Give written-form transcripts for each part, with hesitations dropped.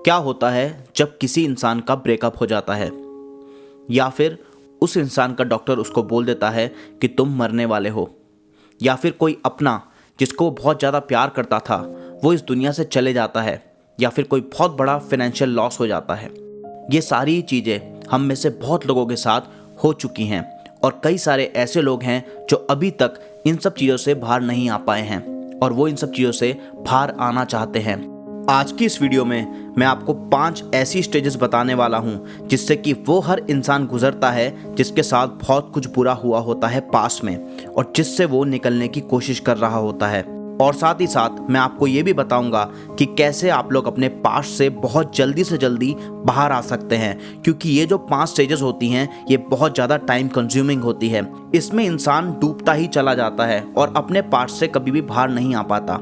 क्या होता है जब किसी इंसान का ब्रेकअप हो जाता है या फिर उस इंसान का डॉक्टर उसको बोल देता है कि तुम मरने वाले हो, या फिर कोई अपना जिसको वो बहुत ज़्यादा प्यार करता था वो इस दुनिया से चले जाता है, या फिर कोई बहुत बड़ा फाइनेंशियल लॉस हो जाता है। ये सारी चीज़ें हम में से बहुत लोगों के साथ हो चुकी हैं और कई सारे ऐसे लोग हैं जो अभी तक इन सब चीज़ों से बाहर नहीं आ पाए हैं और वो इन सब चीज़ों से बाहर आना चाहते हैं। आज की इस वीडियो में मैं आपको 5 ऐसी स्टेजेस बताने वाला हूं जिससे कि वो हर इंसान गुजरता है जिसके साथ बहुत कुछ बुरा हुआ होता है पास्ट में और जिससे वो निकलने की कोशिश कर रहा होता है। और साथ ही साथ मैं आपको ये भी बताऊंगा कि कैसे आप लोग अपने पास्ट से बहुत जल्दी से जल्दी बाहर आ सकते हैं, क्योंकि ये जो 5 स्टेजेस होती हैं ये बहुत ज़्यादा टाइम कंज्यूमिंग होती है। इसमें इंसान डूबता ही चला जाता है और अपने पास्ट से कभी भी बाहर नहीं आ पाता।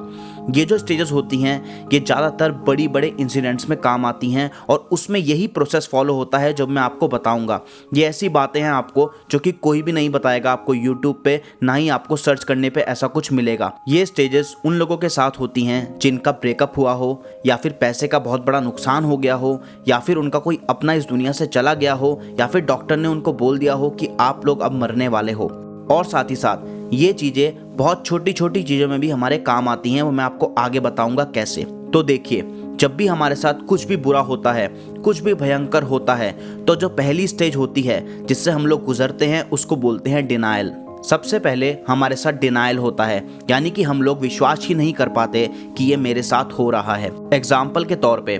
ये जो स्टेजेस होती हैं ये ज़्यादातर बड़ी बड़े इंसिडेंट्स में काम आती हैं और उसमें यही प्रोसेस फॉलो होता है जो मैं आपको बताऊंगा। ये ऐसी बातें हैं आपको जो कि कोई भी नहीं बताएगा आपको यूट्यूब पे, ना ही आपको सर्च करने पे ऐसा कुछ मिलेगा। ये स्टेजेस उन लोगों के साथ होती हैं जिनका ब्रेकअप हुआ हो, या फिर पैसे का बहुत बड़ा नुकसान हो गया हो, या फिर उनका कोई अपना इस दुनिया से चला गया हो, या फिर डॉक्टर ने उनको बोल दिया हो कि आप लोग अब मरने वाले हो। और साथ ही साथ ये चीज़ें बहुत छोटी छोटी चीज़ों में भी हमारे काम आती हैं, वो मैं आपको आगे बताऊंगा कैसे। तो देखिए, जब भी हमारे साथ कुछ भी बुरा होता है, कुछ भी भयंकर होता है, तो जो पहली स्टेज होती है जिससे हम लोग गुजरते हैं उसको बोलते हैं डिनायल। सबसे पहले हमारे साथ डिनायल होता है, यानी कि हम लोग विश्वास ही नहीं कर पाते कि ये मेरे साथ हो रहा है। एग्जाम्पल के तौर पे,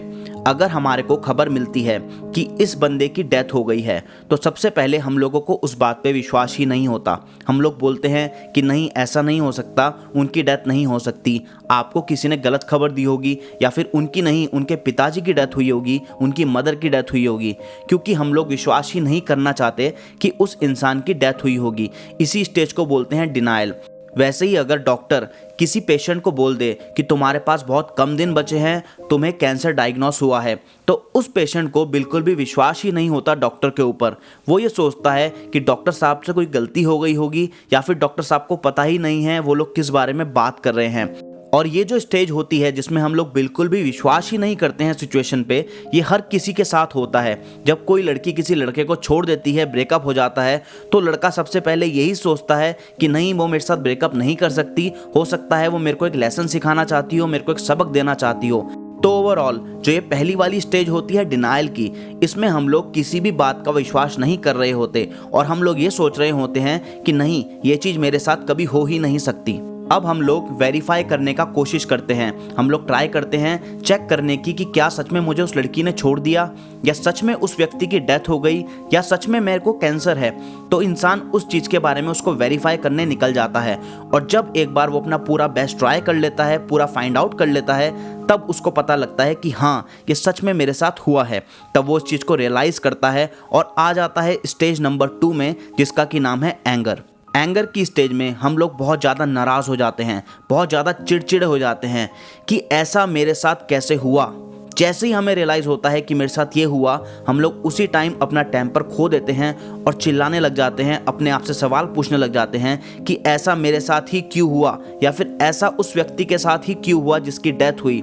अगर हमारे को खबर मिलती है कि इस बंदे की डेथ हो गई है तो सबसे पहले हम लोगों को उस बात पे विश्वास ही नहीं होता। हम लोग बोलते हैं कि नहीं, ऐसा नहीं हो सकता, उनकी डेथ नहीं हो सकती। आपको किसी ने गलत खबर दी होगी, या फिर उनकी नहीं, उनके पिताजी की डेथ हुई होगी, उनकी मदर की डेथ हुई होगी, क्योंकि हम लोग विश्वास ही नहीं करना चाहते कि उस इंसान की डेथ हुई होगी। इसी स्टेज को बोलते हैं डिनायल। वैसे ही अगर डॉक्टर किसी पेशेंट को बोल दे कि तुम्हारे पास बहुत कम दिन बचे हैं, तुम्हें कैंसर डायग्नोस हुआ है, तो उस पेशेंट को बिल्कुल भी विश्वास ही नहीं होता डॉक्टर के ऊपर। वो ये सोचता है कि डॉक्टर साहब से कोई गलती हो गई होगी, या फिर डॉक्टर साहब को पता ही नहीं है वो लोग किस बारे में बात कर रहे हैं। और ये जो स्टेज होती है जिसमें हम लोग बिल्कुल भी विश्वास ही नहीं करते हैं सिचुएशन पे, ये हर किसी के साथ होता है। जब कोई लड़की किसी लड़के को छोड़ देती है, ब्रेकअप हो जाता है, तो लड़का सबसे पहले यही सोचता है कि नहीं, वो मेरे साथ ब्रेकअप नहीं कर सकती, हो सकता है वो मेरे को एक लेसन सिखाना चाहती हो, मेरे को एक सबक देना चाहती हो। तो ओवरऑल जो ये पहली वाली स्टेज होती है डिनायल की, इसमें हम लोग किसी भी बात का विश्वास नहीं कर रहे होते और हम लोग ये सोच रहे होते हैं कि नहीं, ये चीज़ मेरे साथ कभी हो ही नहीं सकती। अब हम लोग वेरीफाई करने का कोशिश करते हैं, हम लोग ट्राई करते हैं चेक करने की कि क्या सच में मुझे उस लड़की ने छोड़ दिया, या सच में उस व्यक्ति की डेथ हो गई, या सच में मेरे को कैंसर है। तो इंसान उस चीज़ के बारे में उसको वेरीफाई करने निकल जाता है, और जब एक बार वो अपना पूरा बेस्ट ट्राई कर लेता है, पूरा फाइंड आउट कर लेता है, तब उसको पता लगता है कि हाँ, ये सच में मेरे साथ हुआ है। तब वो उस चीज़ को रियलाइज़ करता है और आ जाता है स्टेज नंबर 2 में, जिसका कि नाम है एंगर। एंगर की स्टेज में हम लोग बहुत ज़्यादा नाराज़ हो जाते हैं, बहुत ज़्यादा चिड़चिड़े हो जाते हैं कि ऐसा मेरे साथ कैसे हुआ। जैसे ही हमें रियलाइज़ होता है कि मेरे साथ ये हुआ, हम लोग उसी टाइम अपना टेम्पर खो देते हैं और चिल्लाने लग जाते हैं, अपने आप से सवाल पूछने लग जाते हैं कि ऐसा मेरे साथ ही क्यों हुआ, या फिर ऐसा उस व्यक्ति के साथ ही क्यों हुआ जिसकी डेथ हुई,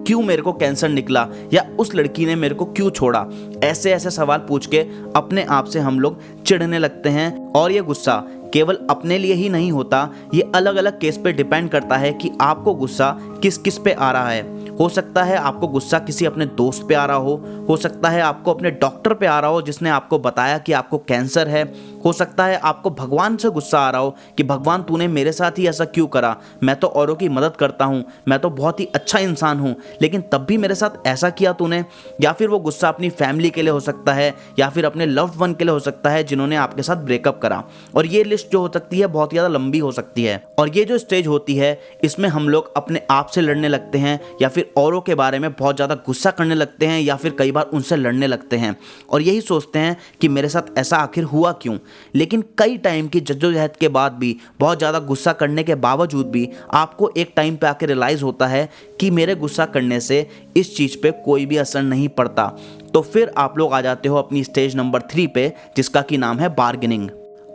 क्यों मेरे को कैंसर निकला, या उस लड़की ने मेरे को क्यों छोड़ा। ऐसे ऐसे सवाल पूछ के अपने आप से हम लोग चिढ़ने लगते हैं। और ये गुस्सा केवल अपने लिए ही नहीं होता, ये अलग अलग केस पे डिपेंड करता है कि आपको गुस्सा किस किस पे आ रहा है। हो सकता है आपको गुस्सा किसी अपने दोस्त पे आ रहा हो सकता है आपको अपने डॉक्टर पे आ रहा हो जिसने आपको बताया कि आपको कैंसर है, हो सकता है आपको भगवान से गुस्सा आ रहा हो कि भगवान तूने मेरे साथ ही ऐसा क्यों करा, मैं तो औरों की मदद करता हूँ, मैं तो बहुत ही अच्छा इंसान हूँ, लेकिन तब भी मेरे साथ ऐसा किया तूने। या फिर वो गुस्सा अपनी फैमिली के लिए हो सकता है, या फिर अपने लव्ड वन के लिए हो सकता है जिन्होंने आपके साथ ब्रेकअप करा। और ये लिस्ट जो हो सकती है बहुत ज़्यादा लंबी हो सकती है। और ये जो स्टेज होती है इसमें हम लोग अपने आप से लड़ने लगते हैं, या फिर औरों के बारे में बहुत ज़्यादा गुस्सा करने लगते हैं, या फिर कई बार उनसे लड़ने लगते हैं और यही सोचते हैं कि मेरे साथ ऐसा आखिर हुआ क्यों। लेकिन कई टाइम की जद्दोजहद के बाद भी, बहुत ज़्यादा गुस्सा करने के बावजूद भी, आपको एक टाइम पे आके रियलाइज़ होता है कि मेरे गुस्सा करने से इस चीज़ पे कोई भी असर नहीं पड़ता। तो फिर आप लोग आ जाते हो अपनी स्टेज नंबर 3 पे, जिसका कि नाम है बार्गेनिंग।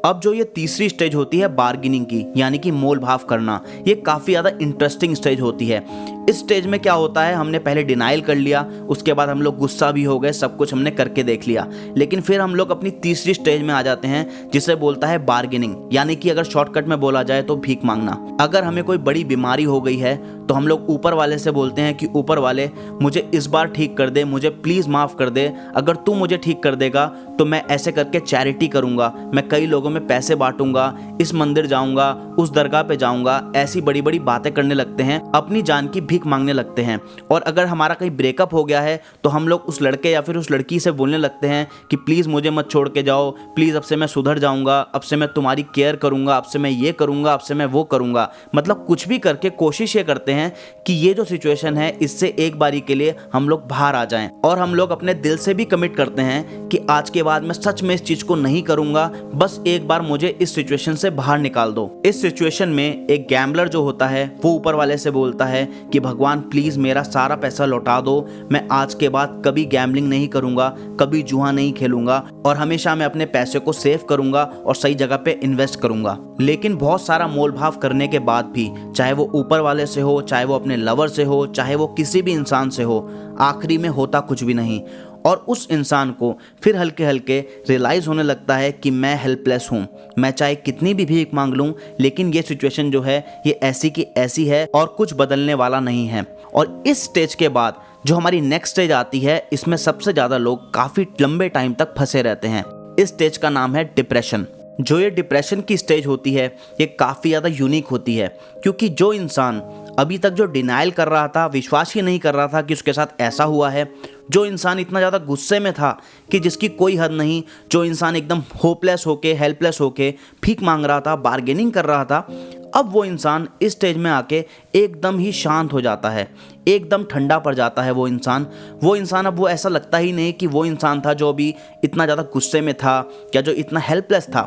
अब जो ये तीसरी स्टेज होती है बार्गेनिंग की, यानी कि मोल भाव करना, ये काफ़ी ज़्यादा इंटरेस्टिंग स्टेज होती है। इस स्टेज में क्या होता है, हमने पहले डिनाइल कर लिया, उसके बाद हम लोग गुस्सा भी हो गए, सब कुछ हमने करके देख लिया, लेकिन फिर हम लोग अपनी तीसरी स्टेज में आ जाते हैं जिसे बोलता है बार्गेनिंग, यानी कि अगर शॉर्टकट में बोला जाए तो भीख मांगना। अगर हमें कोई बड़ी बीमारी हो गई है तो हम लोग ऊपर वाले से बोलते हैं कि ऊपर वाले मुझे इस बार ठीक कर दे, मुझे प्लीज़ माफ़ कर दे, अगर तू मुझे ठीक कर देगा तो मैं ऐसे करके चैरिटी करूँगा, मैं कई लोगों में पैसे बांटूंगा, इस मंदिर जाऊँगा, उस दरगाह पे जाऊँगा, ऐसी बड़ी बड़ी बातें करने लगते हैं, अपनी जान की भीख मांगने लगते हैं। और अगर हमारा कहीं ब्रेकअप हो गया है तो हम लोग उस लड़के या फिर उस लड़की से बोलने लगते हैं कि प्लीज़ मुझे मत छोड़ के जाओ, प्लीज़ अब से मैं सुधर जाऊँगा, अब से मैं तुम्हारी केयर करूँगा, अब से मैं ये करूँगा, अब से मैं वो करूँगा। मतलब कुछ भी करके कोशिश ये करते हैं कि ये जो सिचुएशन है इससे एक बारी के लिए हम लोग बाहर आ जाएं। और हम लोग अपने दिल से भी कमिट करते हैं कि आज के बाद मैं सच में इस चीज़ को नहीं करूँगा, बस एक बार मुझे इस सिचुएशन से बाहर निकाल दो। इस सिचुएशन में एक गैम्बलर जो होता है वो ऊपर वाले से बोलता है कि भगवान प्लीज़ मेरा सारा पैसा लौटा दो, मैं आज के बाद कभी गैम्बलिंग नहीं करूँगा, कभी जुआ नहीं खेलूँगा और हमेशा मैं अपने पैसे को सेव करूँगा और सही जगह पे इन्वेस्ट करूँगा। लेकिन बहुत सारा मोल भाव करने के बाद भी, चाहे वो ऊपर वाले से हो, चाहे वो अपने लवर से हो, चाहे वो किसी भी इंसान से हो, आखिरी में होता कुछ भी नहीं। और उस इंसान को फिर हल्के हल्के रियलाइज़ होने लगता है कि मैं हेल्पलेस हूँ, मैं चाहे कितनी भी भीख मांग लूँ लेकिन ये सिचुएशन जो है ये ऐसी की ऐसी है और कुछ बदलने वाला नहीं है। और इस स्टेज के बाद जो हमारी नेक्स्ट स्टेज आती है, इसमें सबसे ज़्यादा लोग काफ़ी लंबे टाइम तक फंसे रहते हैं। इस स्टेज का नाम है डिप्रेशन। जो ये डिप्रेशन की स्टेज होती है ये काफ़ी ज़्यादा यूनिक होती है, क्योंकि जो इंसान अभी तक जो डिनाइल कर रहा था, विश्वास ही नहीं कर रहा था कि उसके साथ ऐसा हुआ है, जो इंसान इतना ज़्यादा गुस्से में था कि जिसकी कोई हद नहीं, जो इंसान एकदम होपलेस होके, हेल्पलेस होके भीख मांग रहा था, बार्गेनिंग कर रहा था, अब वो इंसान इस स्टेज में आके एकदम ही शांत हो जाता है, एकदम ठंडा पड़ जाता है। वो इंसान अब वो ऐसा लगता ही नहीं कि वो इंसान था जो अभी इतना ज़्यादा गुस्से में था या जो इतना हेल्पलेस था।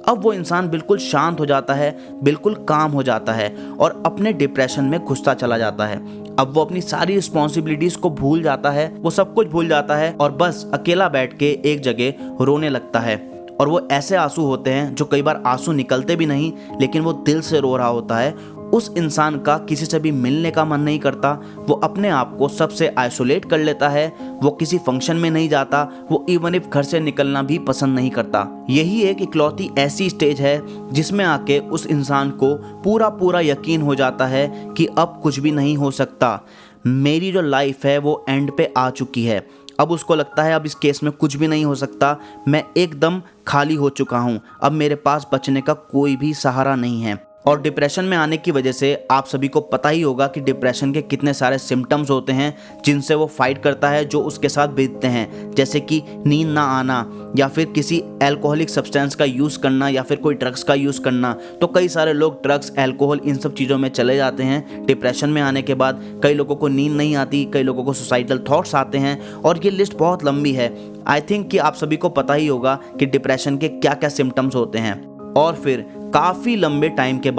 अब वो इंसान बिल्कुल शांत हो जाता है, बिल्कुल काम हो जाता है और अपने डिप्रेशन में घुसता चला जाता है। अब वो अपनी सारी रिस्पॉन्सिबिलिटीज़ को भूल जाता है, वो सब कुछ भूल जाता है और बस अकेला बैठ के एक जगह रोने लगता है। और वो ऐसे आंसू होते हैं जो कई बार आंसू निकलते भी नहीं, लेकिन वो दिल से रो रहा होता है। उस इंसान का किसी से भी मिलने का मन नहीं करता, वो अपने आप को सबसे आइसोलेट कर लेता है, वो किसी फंक्शन में नहीं जाता, वो इवन इफ घर से निकलना भी पसंद नहीं करता। यही एक इकलौती ऐसी स्टेज है जिसमें आके उस इंसान को पूरा यकीन हो जाता है कि अब कुछ भी नहीं हो सकता, मेरी जो लाइफ है वो एंड पे आ चुकी है। अब उसको लगता है अब इस केस में कुछ भी नहीं हो सकता, मैं एकदम खाली हो चुका हूँ, अब मेरे पास बचने का कोई भी सहारा नहीं है। और डिप्रेशन में आने की वजह से आप सभी को पता ही होगा कि डिप्रेशन के कितने सारे सिम्टम्स होते हैं जिनसे वो फाइट करता है, जो उसके साथ बीतते हैं, जैसे कि नींद ना आना या फिर किसी अल्कोहलिक सब्सटेंस का यूज़ करना या फिर कोई ड्रग्स का यूज़ करना। तो कई सारे लोग ड्रग्स, अल्कोहल, इन सब चीज़ों में चले जाते हैं डिप्रेशन में आने के बाद। कई लोगों को नींद नहीं आती, कई लोगों को सुसाइडल थॉट्स आते हैं और ये लिस्ट बहुत लंबी है। आई थिंक कि आप सभी को पता ही होगा कि डिप्रेशन के क्या क्या सिम्टम्स होते हैं। और फिर काफ़ी लंबे टाइम के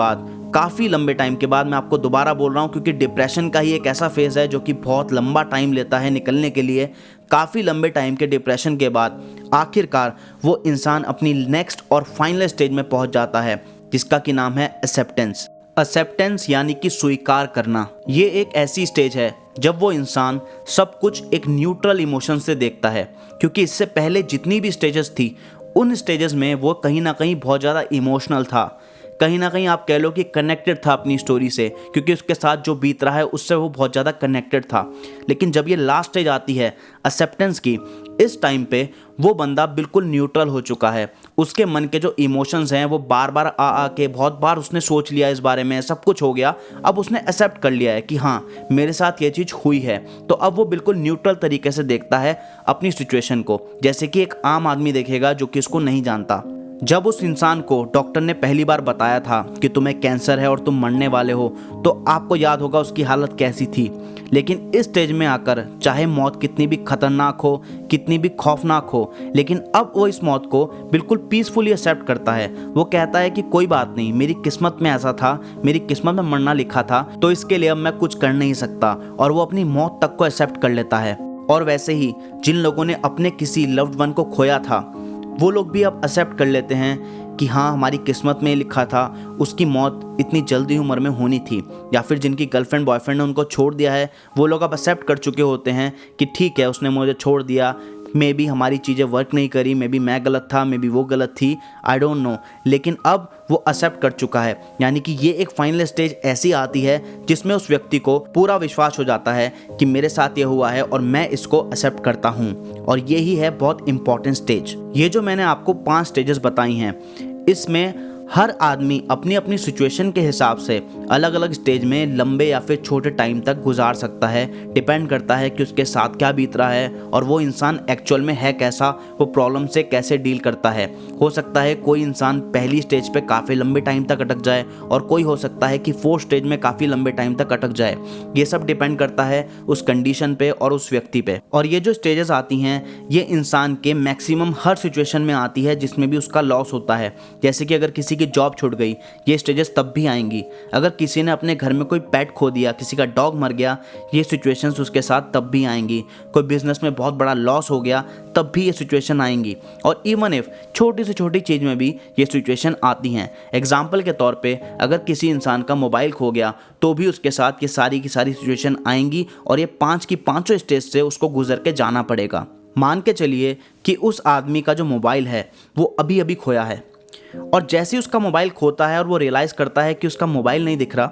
बाद मैं आपको दोबारा बोल रहा हूँ, क्योंकि डिप्रेशन का ही एक ऐसा फेज़ है जो कि बहुत लंबा टाइम लेता है निकलने के लिए। काफ़ी लंबे टाइम के डिप्रेशन के बाद आखिरकार वो इंसान अपनी नेक्स्ट और फाइनल स्टेज में पहुँच जाता है, जिसका कि नाम है एक्सेप्टेंस यानी कि स्वीकार करना। ये एक ऐसी स्टेज है जब वो इंसान सब कुछ एक न्यूट्रल इमोशन से देखता है, क्योंकि इससे पहले जितनी भी स्टेजेस थी उन स्टेजेस में वो कहीं ना कहीं बहुत ज़्यादा इमोशनल था, कहीं ना कहीं आप कह लो कि कनेक्टेड था अपनी स्टोरी से, क्योंकि उसके साथ जो बीत रहा है उससे वो बहुत ज़्यादा कनेक्टेड था। लेकिन जब ये लास्ट स्टेज आती है एक्सेप्टेंस की, इस टाइम पे वो बंदा बिल्कुल न्यूट्रल हो चुका है। उसके मन के जो इमोशंस हैं वो बार बार आ के बहुत बार उसने सोच लिया इस बारे में, सब कुछ हो गया। अब उसने एक्सेप्ट कर लिया है कि हाँ मेरे साथ ये चीज़ हुई है, तो अब वो बिल्कुल न्यूट्रल तरीके से देखता है अपनी सिचुएशन को, जैसे कि एक आम आदमी देखेगा जो कि इसको नहीं जानता। जब उस इंसान को डॉक्टर ने पहली बार बताया था कि तुम्हें कैंसर है और तुम मरने वाले हो, तो आपको याद होगा उसकी हालत कैसी थी। लेकिन इस स्टेज में आकर चाहे मौत कितनी भी खतरनाक हो, कितनी भी खौफनाक हो, लेकिन अब वो इस मौत को बिल्कुल पीसफुली एक्सेप्ट करता है। वो कहता है कि कोई बात नहीं, मेरी किस्मत में ऐसा था, मेरी किस्मत में मरना लिखा था, तो इसके लिए अब मैं कुछ कर नहीं सकता, और वो अपनी मौत तक को एक्सेप्ट कर लेता है। और वैसे ही जिन लोगों ने अपने किसी लव्ड वन को खोया था, वो लोग भी अब एक्सेप्ट कर लेते हैं कि हाँ हमारी किस्मत में लिखा था, उसकी मौत इतनी जल्दी उम्र में होनी थी। या फिर जिनकी गर्लफ्रेंड बॉयफ्रेंड ने उनको छोड़ दिया है, वो लोग अब एक्सेप्ट कर चुके होते हैं कि ठीक है उसने मुझे छोड़ दिया, मे बी हमारी चीज़ें वर्क नहीं करी, मे बी मैं गलत था, मे बी वो गलत थी, आई डोंट नो, लेकिन अब वो एक्सेप्ट कर चुका है। यानी कि ये एक फाइनल स्टेज ऐसी आती है जिसमें उस व्यक्ति को पूरा विश्वास हो जाता है कि मेरे साथ ये हुआ है और मैं इसको एक्सेप्ट करता हूँ। और यही है बहुत इंपॉर्टेंट स्टेज। ये जो मैंने आपको 5 स्टेजेस बताई हैं, इसमें हर आदमी अपनी अपनी सिचुएशन के हिसाब से अलग अलग स्टेज में लंबे या फिर छोटे टाइम तक गुजार सकता है। डिपेंड करता है कि उसके साथ क्या बीत रहा है और वो इंसान एक्चुअल में है कैसा, वो प्रॉब्लम से कैसे डील करता है। हो सकता है कोई इंसान पहली स्टेज पे काफ़ी लंबे टाइम तक अटक जाए और कोई हो सकता है कि 4th स्टेज में काफ़ी लंबे टाइम तक अटक जाए। ये सब डिपेंड करता है उस कंडीशन पे और उस व्यक्ति पे। और ये जो स्टेजेस आती हैं ये इंसान के मैक्सिमम हर सिचुएशन में आती है जिसमें भी उसका लॉस होता है। जैसे कि अगर किसी की जॉब छूट गई, ये स्टेजेस तब भी आएंगी। अगर किसी ने अपने घर में कोई पेट खो दिया, किसी का डॉग मर गया, ये सिचुएशंस उसके साथ तब भी आएंगी। कोई बिजनेस में बहुत बड़ा लॉस हो गया, तब भी ये सिचुएशन आएंगी। और इवन इफ छोटी से छोटी चीज़ में भी ये सिचुएशन आती हैं। एग्जाम्पल के तौर पे अगर किसी इंसान का मोबाइल खो गया तो भी उसके साथ ये सारी की सारी सिचुएशन आएंगी और ये 5 की 5 स्टेज से उसको गुजर के जाना पड़ेगा। मान के चलिए कि उस आदमी का जो मोबाइल है वो अभी अभी खोया है, और जैसे ही उसका मोबाइल खोता है और वो रियलाइज़ करता है कि उसका मोबाइल नहीं दिख रहा,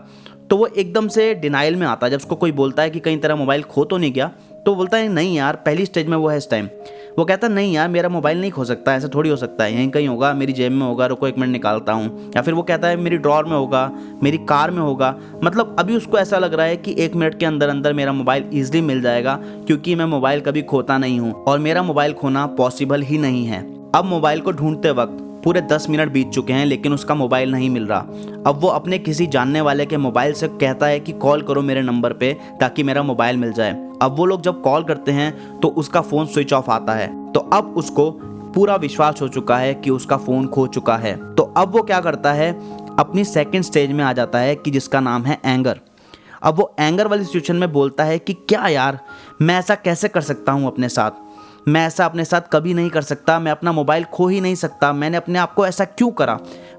तो वो एकदम से डिनाइल में आता है। जब उसको कोई बोलता है कि कहीं तेरा मोबाइल खो तो नहीं गया, तो बोलता है नहीं यार, पहली स्टेज में वो है इस टाइम। वो कहता है नहीं यार मेरा मोबाइल नहीं खो सकता, ऐसा थोड़ी हो सकता है, यहीं कहीं होगा, मेरी जेब में होगा, रुको 1 मिनट निकालता हूँ। या फिर वो कहता है मेरी ड्रॉर में होगा, मेरी कार में होगा। मतलब अभी उसको ऐसा लग रहा है कि 1 मिनट के अंदर अंदर मेरा मोबाइल ईजिली मिल जाएगा, क्योंकि मैं मोबाइल कभी खोता नहीं हूँ और मेरा मोबाइल खोना पॉसिबल ही नहीं है। अब मोबाइल को ढूंढते वक्त पूरे 10 मिनट बीत चुके हैं लेकिन उसका मोबाइल नहीं मिल रहा। अब वो अपने किसी जानने वाले के मोबाइल से कहता है कि कॉल करो मेरे नंबर पे ताकि मेरा मोबाइल मिल जाए। अब वो लोग जब कॉल करते हैं तो उसका फ़ोन स्विच ऑफ आता है। तो अब उसको पूरा विश्वास हो चुका है कि उसका फ़ोन खो चुका है। तो अब वो क्या करता है, अपनी 2nd स्टेज में आ जाता है कि जिसका नाम है एंगर। अब वो एंगर वाली सिचुएशन में बोलता है कि क्या यार, मैं ऐसा कैसे कर सकता हूँ अपने साथ, मैं ऐसा अपने साथ कभी नहीं कर सकता, मैं अपना मोबाइल खो ही नहीं सकता, मैंने अपने आप को ऐसा क्यों करा।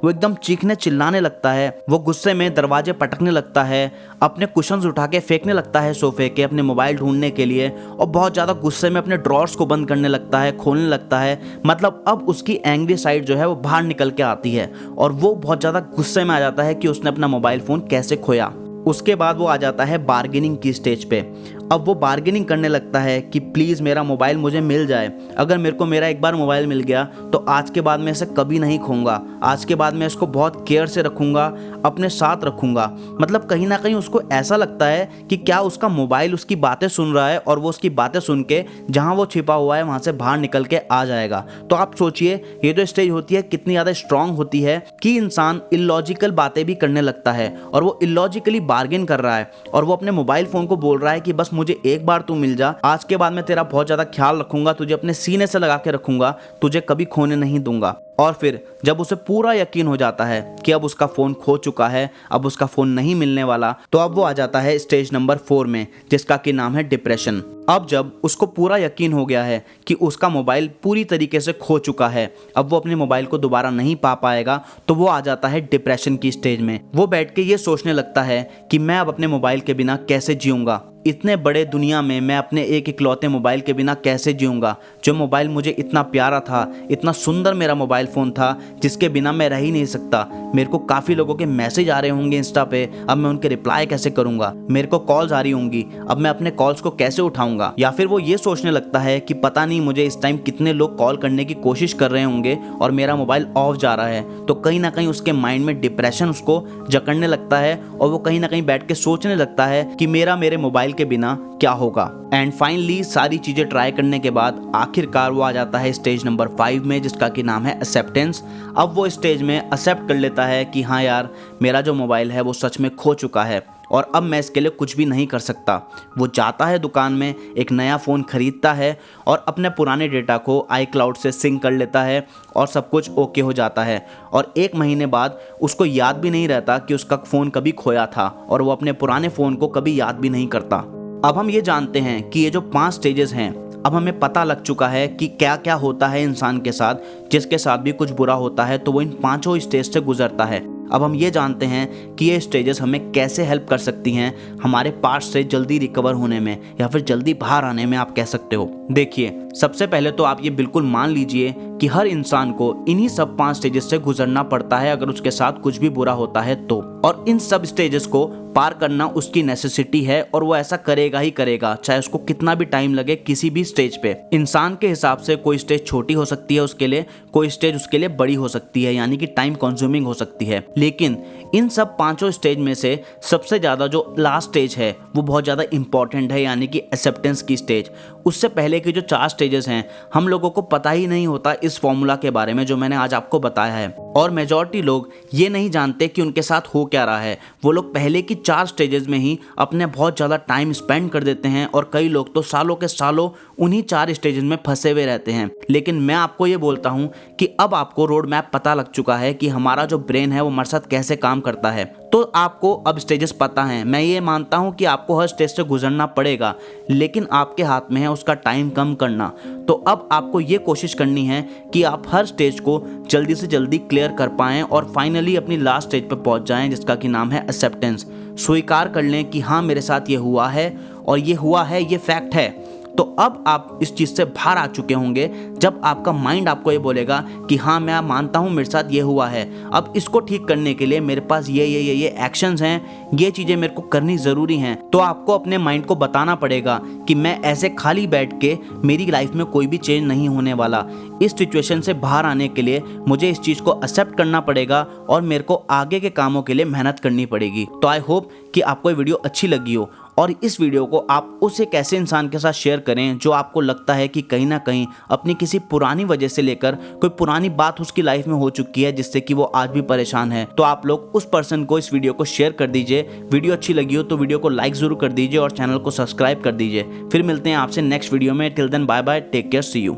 वो एकदम चीखने चिल्लाने लगता है, वो गुस्से में दरवाजे पटकने लगता है, अपने कुशन्स उठा के फेंकने लगता है सोफे के अपने मोबाइल ढूंढने के लिए, और बहुत ज़्यादा गुस्से में अपने ड्रॉर्स को बंद करने लगता है, खोलने लगता है। मतलब अब उसकी एंग्री साइड जो है वो बाहर निकल के आती है और वो बहुत ज़्यादा गुस्से में आ जाता है कि उसने अपना मोबाइल फ़ोन कैसे खोया। उसके बाद वो आ जाता है बार्गेनिंग की स्टेज पे। अब वो बार्गेनिंग करने लगता है कि प्लीज़ मेरा मोबाइल मुझे मिल जाए, अगर मेरे को मेरा एक बार मोबाइल मिल गया तो आज के बाद मैं इसे कभी नहीं खोऊंगा, आज के बाद मैं इसको बहुत केयर से रखूंगा, अपने साथ रखूंगा। मतलब कहीं ना कहीं उसको ऐसा लगता है कि क्या उसका मोबाइल उसकी बातें सुन रहा है और वो उसकी बातें सुन के जहाँ वो छिपा हुआ है वहाँ से बाहर निकल के आ जाएगा। तो आप सोचिए ये जो स्टेज होती है कितनी ज़्यादा स्ट्रांग होती है कि इंसान इलॉजिकल बातें भी करने लगता है और वो इलॉजिकली बार्गेन कर रहा है और वो अपने मोबाइल फ़ोन को बोल रहा है कि बस मुझे एक बार तू मिल जा, आज के बाद मैं तेरा बहुत ज़्यादा ख्याल रखूंगा, तुझे अपने सीने से लगा के रखूंगा, तुझे कभी खोने नहीं दूंगा। और फिर जब उसे पूरा यकीन हो जाता है कि अब उसका फ़ोन खो चुका है, अब उसका फ़ोन नहीं मिलने वाला, तो अब वो आ जाता है स्टेज नंबर 4 में, जिसका कि नाम है डिप्रेशन। अब जब उसको पूरा यकीन हो गया है कि उसका मोबाइल पूरी तरीके से खो चुका है, अब वो अपने मोबाइल को दोबारा नहीं पा पाएगा, तो वो आ जाता है डिप्रेशन की स्टेज में। वो बैठ के ये सोचने लगता है कि मैं अब अपने मोबाइल के बिना कैसे जीऊँगा, इतने बड़े दुनिया में मैं अपने एक इकलौते मोबाइल के बिना कैसे जीऊँगा, जो मोबाइल मुझे इतना प्यारा था, इतना सुंदर मेरा मोबाइल फ़ोन था, जिसके बिना मैं रह ही नहीं सकता। मेरे को काफ़ी लोगों के मैसेज आ रहे होंगे इंस्टा पे, अब मैं उनके रिप्लाई कैसे करूँगा, मेरे को कॉल्स आ रही होंगी, अब मैं अपने कॉल्स को कैसे उठाऊँगा। या फिर वो ये सोचने लगता है कि पता नहीं मुझे इस टाइम कितने लोग कॉल करने की कोशिश कर रहे होंगे और मेरा मोबाइल ऑफ जा रहा है। तो कहीं ना कहीं उसके माइंड में डिप्रेशन उसको जकड़ने लगता है और वो कहीं ना कहीं बैठ के सोचने लगता है कि मेरे मोबाइल के बिना क्या होगा। एंड फाइनली सारी चीज़ें ट्राई करने के बाद आखिरकार वो आ जाता है स्टेज नंबर 5 में, जिसका कि नाम है एक्सेप्टेंस। अब वो स्टेज में एक्सेप्ट कर लेता है कि हाँ यार, मेरा जो मोबाइल है वो सच में खो चुका है और अब मैं इसके लिए कुछ भी नहीं कर सकता। वो जाता है दुकान में, एक नया फ़ोन खरीदता है और अपने पुराने डेटा को iCloud से सिंक कर लेता है और सब कुछ ओके हो जाता है। और 1 महीने बाद उसको याद भी नहीं रहता कि उसका फ़ोन कभी खोया था और वो अपने पुराने फ़ोन को कभी याद भी नहीं करता। अब हम ये जानते हैं कि ये जो 5 स्टेजेस हैं अब हमें पता लग चुका है कि क्या क्या होता है इंसान के साथ, जिसके साथ भी कुछ बुरा होता है तो वो इन 5 स्टेज से गुजरता है। अब हम ये जानते हैं कि ये स्टेजेस हमें कैसे हेल्प कर सकती हैं हमारे पास्ट से जल्दी रिकवर होने में या फिर जल्दी बाहर आने में, आप कह सकते हो। देखिए, सबसे पहले तो आप ये बिल्कुल मान लीजिए कि हर इंसान को इन्हीं सब 5 स्टेजेस से गुजरना पड़ता है अगर उसके साथ कुछ भी बुरा होता है तो। और इन सब स्टेजेस को पार करना उसकी नेसेसिटी है और वो ऐसा करेगा ही करेगा, चाहे उसको कितना भी टाइम लगे किसी भी स्टेज पे। इंसान के हिसाब से कोई स्टेज छोटी हो सकती है उसके लिए, कोई स्टेज उसके लिए बड़ी हो सकती है, यानी कि टाइम कंज्यूमिंग हो सकती है। लेकिन इन सब 5 स्टेज में से सबसे ज़्यादा जो लास्ट स्टेज है वो बहुत ज़्यादा इंपॉर्टेंट है, यानी कि एक्सेप्टेंस की स्टेज। उससे पहले की जो 4 स्टेजेस हैं हम लोगों को पता ही नहीं होता इस फॉर्मूला के बारे में जो मैंने आज आपको बताया है। और मेजॉरिटी लोग ये नहीं जानते कि उनके साथ हो क्या रहा है। वो लोग पहले की 4 स्टेजेस में ही अपने बहुत ज़्यादा टाइम स्पेंड कर देते हैं और कई लोग तो सालों के सालों उन्हीं 4 स्टेजेस में फंसे हुए रहते हैं। लेकिन मैं आपको ये बोलता हूँ कि अब आपको रोड मैप पता लग चुका है कि हमारा जो ब्रेन है वो हमारे साथ कैसे काम करता है, तो आपको अब स्टेजेस पता हैं। मैं ये मानता हूँ कि आपको हर स्टेज से गुजरना पड़ेगा, लेकिन आपके हाथ में है उसका टाइम कम करना। तो अब आपको ये कोशिश करनी है कि आप हर स्टेज को जल्दी से जल्दी क्लियर कर पाएं और फाइनली अपनी लास्ट स्टेज पर पहुंच जाएं, जिसका कि नाम है एक्सेप्टेंस। स्वीकार कर लें कि हाँ, मेरे साथ ये हुआ है और ये हुआ है, ये फैक्ट है। तो अब आप इस चीज़ से बाहर आ चुके होंगे जब आपका माइंड आपको ये बोलेगा कि हाँ, मैं मानता हूँ मेरे साथ ये हुआ है, अब इसको ठीक करने के लिए मेरे पास ये एक्शंस हैं, ये चीज़ें मेरे को करनी ज़रूरी हैं। तो आपको अपने माइंड को बताना पड़ेगा कि मैं ऐसे खाली बैठ के मेरी लाइफ में कोई भी चेंज नहीं होने वाला। इस सिचुएशन से बाहर आने के लिए मुझे इस चीज़ को एक्सेप्ट करना पड़ेगा और मेरे को आगे के कामों के लिए मेहनत करनी पड़ेगी। तो आई होप कि आपको ये वीडियो अच्छी लगी हो और इस वीडियो को आप उस एक ऐसे इंसान के साथ शेयर करें जो आपको लगता है कि कहीं ना कहीं अपनी किसी पुरानी वजह से लेकर कोई पुरानी बात उसकी लाइफ में हो चुकी है जिससे कि वो आज भी परेशान है। तो आप लोग उस पर्सन को इस वीडियो को शेयर कर दीजिए। वीडियो अच्छी लगी हो तो वीडियो को लाइक जरूर कर दीजिए और चैनल को सब्सक्राइब कर दीजिए। फिर मिलते हैं आपसे नेक्स्ट वीडियो में। Till then bye bye, take care, see you.